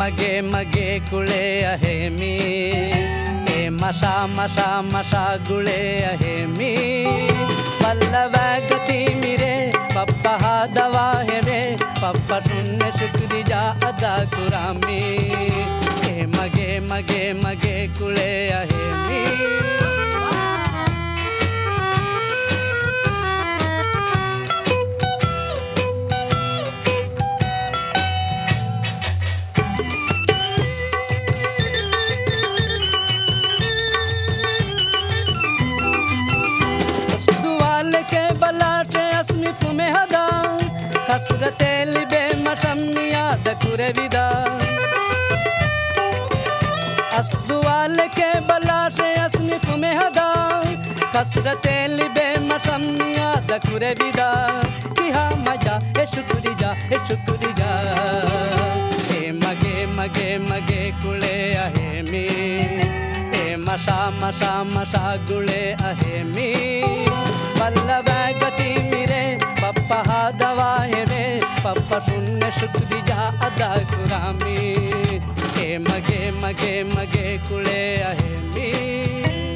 मगे मगे कुळे आहे मी, हे मसा मसा मसा गुळे आहे मी. पल्लवा गती मिरे पप्पा हा दवा है रे, पप्पा तुन्ने शुक्रिया अदा कुरामी. हे मगे मगे मगे कुळे आहे मी. के बलाटे अस्मित में हदा, कसरते लिबे मशम्मिया दकुरे विदा. अस्दुआल के बलाटे अस्मित में हदा, कसरते लिबे मशम्मिया दकुरे विदा. किहा मजा ए शुक्रिया ए शुक्रिया. हे मगे मगे मगे कुळे आहे मी, हे मसा मसा मसा गुळे आहे मी. पल्लवा गती मिरे पप्पा हा दवा है रे, पप्पा सुनने शुक्रिया अदा कुरामी. हे मगे मगे मगे कुळे आहे मी.